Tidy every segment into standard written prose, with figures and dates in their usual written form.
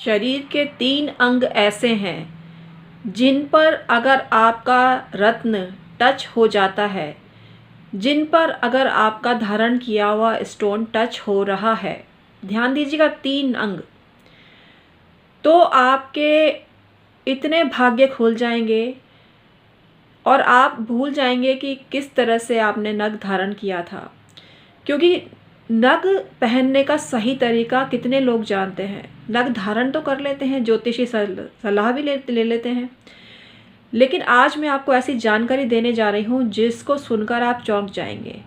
शरीर के 3 अंग ऐसे हैं जिन पर अगर आपका रत्न टच हो जाता है, जिन पर अगर आपका धारण किया हुआ स्टोन टच हो रहा है, ध्यान दीजिएगा 3 अंग, तो आपके इतने भाग्य खुल जाएंगे और आप भूल जाएंगे कि किस तरह से आपने नग धारण किया था। क्योंकि नग पहनने का सही तरीका कितने लोग जानते हैं। नग धारण तो कर लेते हैं, ज्योतिषी सलाह भी ले लेते हैं, लेकिन आज मैं आपको ऐसी जानकारी देने जा रही हूँ जिसको सुनकर आप चौंक जाएंगे।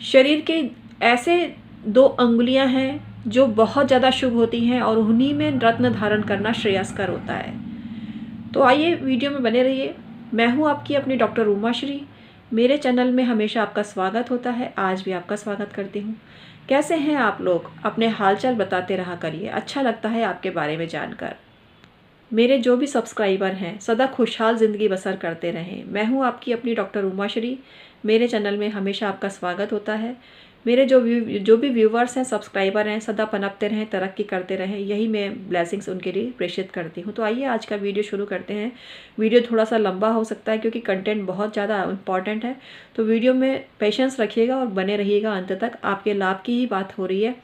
शरीर के ऐसे 2 अंगुलियाँ हैं जो बहुत ज़्यादा शुभ होती हैं और उन्हीं में रत्न धारण करना श्रेयस्कर होता है। तो आइए वीडियो में बने रहिए। मैं हूँ आपकी अपनी डॉक्टर उमाश्री। मेरे चैनल में हमेशा आपका स्वागत होता है, आज भी आपका स्वागत करती हूँ। कैसे हैं आप लोग? अपने हालचाल बताते रहा करिए, अच्छा लगता है आपके बारे में जानकर। मेरे जो भी सब्सक्राइबर हैं सदा खुशहाल ज़िंदगी बसर करते रहें। मैं हूँ आपकी अपनी डॉक्टर उमाश्री। मेरे चैनल में हमेशा आपका स्वागत होता है। मेरे जो भी व्यूवर्स हैं, सब्सक्राइबर हैं, सदा पनपते रहें, तरक्की करते रहें, यही मैं ब्लेसिंग्स उनके लिए प्रेषित करती हूँ। तो आइए आज का वीडियो शुरू करते हैं। वीडियो थोड़ा सा लंबा हो सकता है क्योंकि कंटेंट बहुत ज़्यादा इम्पॉर्टेंट है, तो वीडियो में पेशेंस रखिएगा और बने रहिएगा अंत तक। आपके लाभ की ही बात हो रही है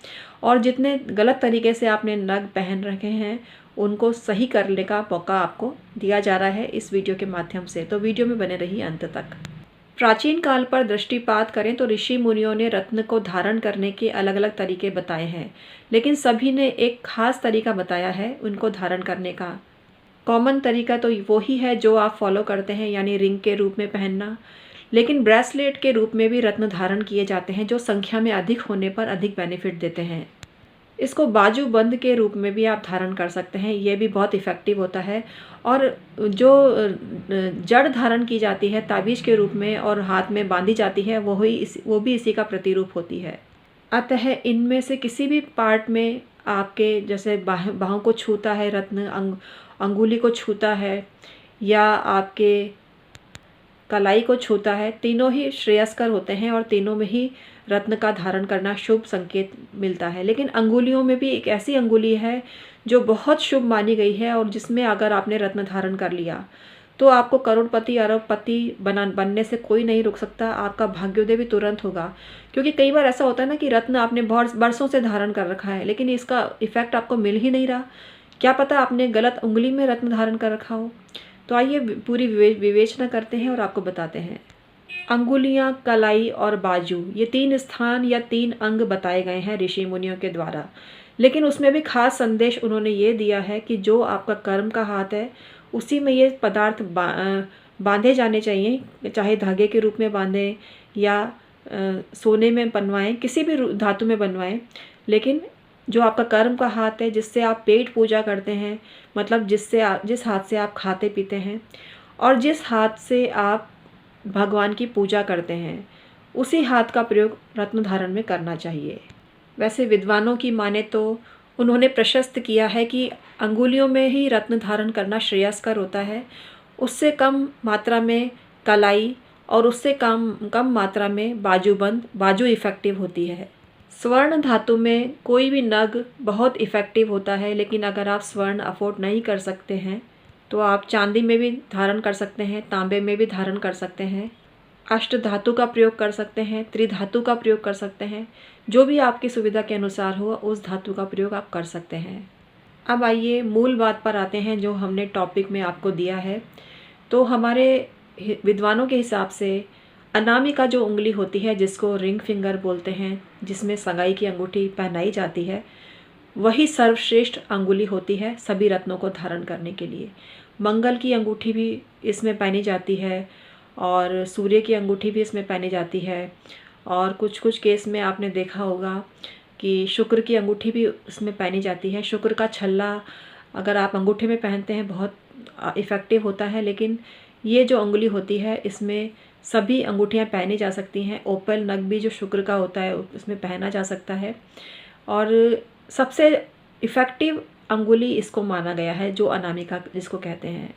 और जितने गलत तरीके से आपने नग पहन रखे हैं उनको सही करने का मौका आपको दिया जा रहा है इस वीडियो के माध्यम से। तो वीडियो में बने रहिए अंत तक। प्राचीन काल पर दृष्टिपात करें तो ऋषि मुनियों ने रत्न को धारण करने के अलग अलग तरीके बताए हैं, लेकिन सभी ने एक खास तरीका बताया है उनको धारण करने का। कॉमन तरीका तो वो ही है जो आप फॉलो करते हैं, यानी रिंग के रूप में पहनना, लेकिन ब्रेसलेट के रूप में भी रत्न धारण किए जाते हैं जो संख्या में अधिक होने पर अधिक बेनिफिट देते हैं। इसको बाजू बंद के रूप में भी आप धारण कर सकते हैं, ये भी बहुत इफ़ेक्टिव होता है। और जो जड़ धारण की जाती है ताबीज़ के रूप में और हाथ में बांधी जाती है वो भी इसी का प्रतिरूप होती है। अतः इनमें से किसी भी पार्ट में आपके जैसे बाहों को छूता है रत्न, अंगुली को छूता है या आपके कलाई को छूता है, तीनों ही श्रेयस्कर होते हैं और तीनों में ही रत्न का धारण करना शुभ संकेत मिलता है। लेकिन अंगुलियों में भी एक ऐसी अंगुली है जो बहुत शुभ मानी गई है और जिसमें अगर आपने रत्न धारण कर लिया तो आपको करोड़पति अरबपति बनने से कोई नहीं रोक सकता। आपका भाग्योदय भी तुरंत होगा। क्योंकि कई बार ऐसा होता है ना कि रत्न आपने बहुत बरसों से धारण कर रखा है लेकिन इसका इफेक्ट आपको मिल ही नहीं रहा। क्या पता आपने गलत उंगली में रत्न धारण कर रखा हो। तो आइए पूरी विवेचना करते हैं और आपको बताते हैं। अंगुलियां, कलाई और बाजू, ये 3 स्थान या 3 अंग बताए गए हैं ऋषि मुनियों के द्वारा, लेकिन उसमें भी खास संदेश उन्होंने ये दिया है कि जो आपका कर्म का हाथ है उसी में ये पदार्थ बांधे जाने चाहिए, चाहे धागे के रूप में बांधें या सोने में बनवाएं, किसी भी धातु में बनवाएं, लेकिन जो आपका कर्म का हाथ है जिससे आप पेट पूजा करते हैं, मतलब जिस हाथ से आप खाते पीते हैं और जिस हाथ से आप भगवान की पूजा करते हैं, उसी हाथ का प्रयोग रत्न धारण में करना चाहिए। वैसे विद्वानों की माने तो उन्होंने प्रशस्त किया है कि अंगुलियों में ही रत्न धारण करना श्रेयस्कर होता है, उससे कम मात्रा में कलाई और उससे कम मात्रा में बाजू इफ़ेक्टिव होती है। स्वर्ण धातु में कोई भी नग बहुत इफ़ेक्टिव होता है, लेकिन अगर आप स्वर्ण अफोर्ड नहीं कर सकते हैं तो आप चांदी में भी धारण कर सकते हैं, तांबे में भी धारण कर सकते हैं, अष्ट धातु का प्रयोग कर सकते हैं, त्रिधातु का प्रयोग कर सकते हैं। जो भी आपकी सुविधा के अनुसार हो उस धातु का प्रयोग आप कर सकते हैं। अब आइए मूल बात पर आते हैं जो हमने टॉपिक में आपको दिया है। तो हमारे विद्वानों के हिसाब से अनामिका जो उंगली होती है, जिसको रिंग फिंगर बोलते हैं, जिसमें सगाई की अंगूठी पहनाई जाती है, वही सर्वश्रेष्ठ अंगुली होती है सभी रत्नों को धारण करने के लिए। मंगल की अंगूठी भी इसमें पहनी जाती है और सूर्य की अंगूठी भी इसमें पहनी जाती है और कुछ केस में आपने देखा होगा कि शुक्र की अंगूठी भी इसमें पहनी जाती है। शुक्र का छल्ला अगर आप अंगूठे में पहनते हैं बहुत इफ़ेक्टिव होता है, लेकिन ये जो अंगुली होती है इसमें सभी अंगूठियाँ पहनी जा सकती हैं। ओपल नग भी जो शुक्र का होता है उसमें पहना जा सकता है और सबसे इफ़ेक्टिव अंगुली इसको माना गया है जो अनामिका जिसको कहते हैं।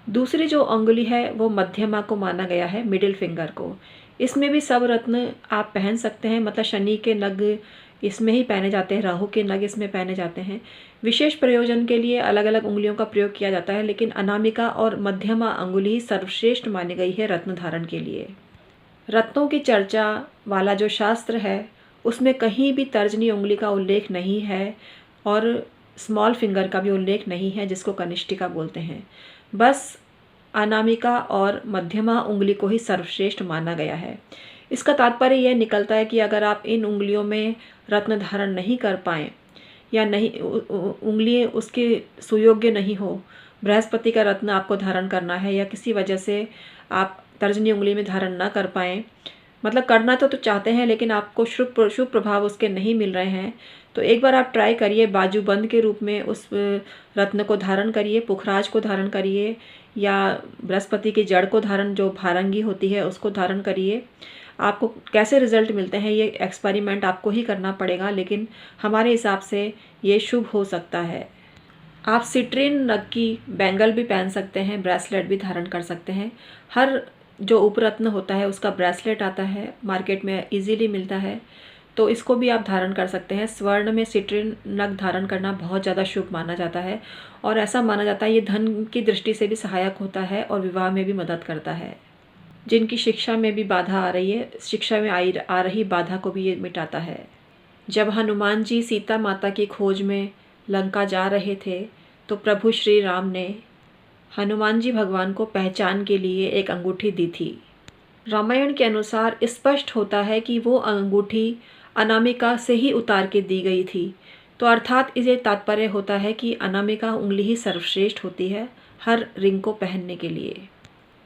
दूसरी जो अंगुली है वो मध्यमा को माना गया है, मिडिल फिंगर को। इसमें भी सब रत्न आप पहन सकते हैं, मतलब शनि के नग इसमें ही पहने जाते हैं, राहु के नग इसमें पहने जाते हैं। विशेष प्रयोजन के लिए अलग अलग उंगलियों का प्रयोग किया जाता है, लेकिन अनामिका और मध्यमा अंगुली ही सर्वश्रेष्ठ मानी गई है रत्न धारण के लिए। रत्नों की चर्चा वाला जो शास्त्र है उसमें कहीं भी तर्जनी उंगली का उल्लेख नहीं है और स्मॉल फिंगर का भी उल्लेख नहीं है, जिसको कनिष्ठिका बोलते हैं। बस अनामिका और मध्यमा उंगली को ही सर्वश्रेष्ठ माना गया है। इसका तात्पर्य यह निकलता है कि अगर आप इन उंगलियों में रत्न धारण नहीं कर पाएँ या नहीं उंगली उसके सुयोग्य नहीं हो, बृहस्पति का रत्न आपको धारण करना है या किसी वजह से आप तर्जनी उंगली में धारण ना कर पाएँ, मतलब करना तो चाहते हैं लेकिन आपको शुभ प्रभाव उसके नहीं मिल रहे हैं, तो एक बार आप ट्राई करिए, बाजूबंद के रूप में उस रत्न को धारण करिए, पुखराज को धारण करिए या बृहस्पति की जड़ को धारण, जो भारंगी होती है उसको धारण करिए। आपको कैसे रिजल्ट मिलते हैं ये एक्सपेरिमेंट आपको ही करना पड़ेगा, लेकिन हमारे हिसाब से ये शुभ हो सकता है। आप सिट्रीन नग की बैंगल भी पहन सकते हैं, ब्रेसलेट भी धारण कर सकते हैं। हर जो उपरत्न होता है उसका ब्रेसलेट आता है, मार्केट में इजीली मिलता है, तो इसको भी आप धारण कर सकते हैं। स्वर्ण में सिट्रीन नग धारण करना बहुत ज़्यादा शुभ माना जाता है और ऐसा माना जाता है ये धन की दृष्टि से भी सहायक होता है और विवाह में भी मदद करता है। जिनकी शिक्षा में भी बाधा आ रही है, शिक्षा में आ रही बाधा को भी ये मिटाता है। जब हनुमान जी सीता माता की खोज में लंका जा रहे थे तो प्रभु श्री राम ने हनुमान जी भगवान को पहचान के लिए एक अंगूठी दी थी। रामायण के अनुसार स्पष्ट होता है कि वो अंगूठी अनामिका से ही उतार के दी गई थी, तो अर्थात इसे तात्पर्य होता है कि अनामिका उंगली ही सर्वश्रेष्ठ होती है हर रिंग को पहनने के लिए।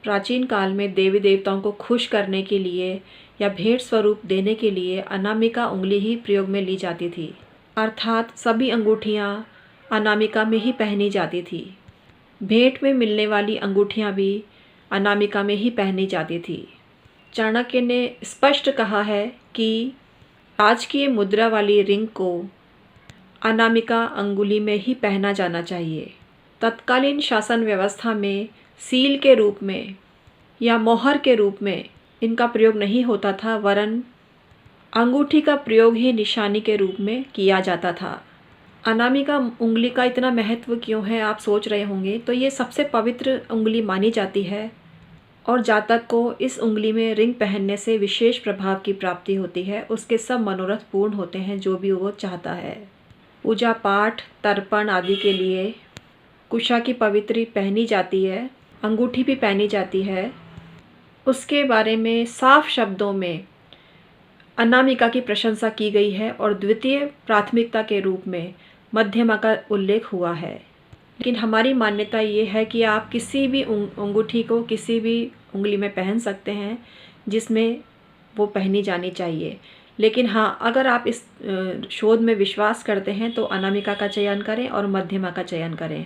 प्राचीन काल में देवी देवताओं को खुश करने के लिए या भेंट स्वरूप देने के लिए अनामिका उंगली ही प्रयोग में ली जाती थी, अर्थात सभी अंगूठियाँ अनामिका में ही पहनी जाती थी। भेंट में मिलने वाली अंगूठियाँ भी अनामिका में ही पहनी जाती थी। चाणक्य ने स्पष्ट कहा है कि राजकीय मुद्रा वाली रिंग को अनामिका अंगुली में ही पहना जाना चाहिए। तत्कालीन शासन व्यवस्था में सील के रूप में या मोहर के रूप में इनका प्रयोग नहीं होता था, वरन अंगूठी का प्रयोग ही निशानी के रूप में किया जाता था। अनामिका उंगली का इतना महत्व क्यों है आप सोच रहे होंगे, तो ये सबसे पवित्र उंगली मानी जाती है और जातक को इस उंगली में रिंग पहनने से विशेष प्रभाव की प्राप्ति होती है। उसके सब मनोरथ पूर्ण होते हैं जो भी वो चाहता है। पूजा पाठ, तर्पण आदि के लिए कुशा की पवित्री पहनी जाती है, अंगूठी भी पहनी जाती है। उसके बारे में साफ शब्दों में अनामिका की प्रशंसा की गई है और द्वितीय प्राथमिकता के रूप में मध्यमा का उल्लेख हुआ है। लेकिन हमारी मान्यता ये है कि आप किसी भी अंगूठी को किसी भी उंगली में पहन सकते हैं जिसमें वो पहनी जानी चाहिए। लेकिन हाँ, अगर आप इस शोध में विश्वास करते हैं तो अनामिका का चयन करें और मध्यमा का चयन करें,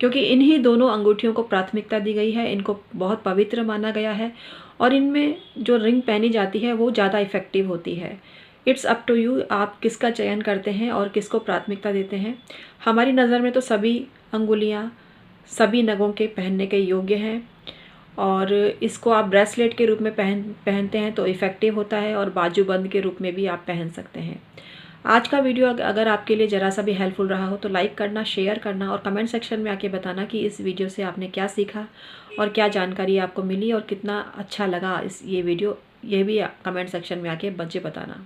क्योंकि इन्हीं दोनों अंगूठियों को प्राथमिकता दी गई है, इनको बहुत पवित्र माना गया है और इनमें जो रिंग पहनी जाती है वो ज़्यादा इफ़ेक्टिव होती है। इट्स अप टू यू, आप किसका चयन करते हैं और किसको प्राथमिकता देते हैं। हमारी नज़र में तो सभी अंगुलियां सभी नगों के पहनने के योग्य हैं और इसको आप ब्रेसलेट के रूप में पहनते हैं तो इफ़ेक्टिव होता है और बाजूबंद के रूप में भी आप पहन सकते हैं। आज का वीडियो अगर आपके लिए ज़रा सा भी हेल्पफुल रहा हो तो लाइक करना, शेयर करना और कमेंट सेक्शन में आके बताना कि इस वीडियो से आपने क्या सीखा और क्या जानकारी आपको मिली और कितना अच्छा लगा ये वीडियो, ये भी कमेंट सेक्शन में आके मुझे बताना।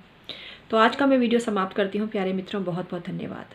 तो आज का मैं वीडियो समाप्त करती हूँ प्यारे मित्रों, बहुत बहुत धन्यवाद।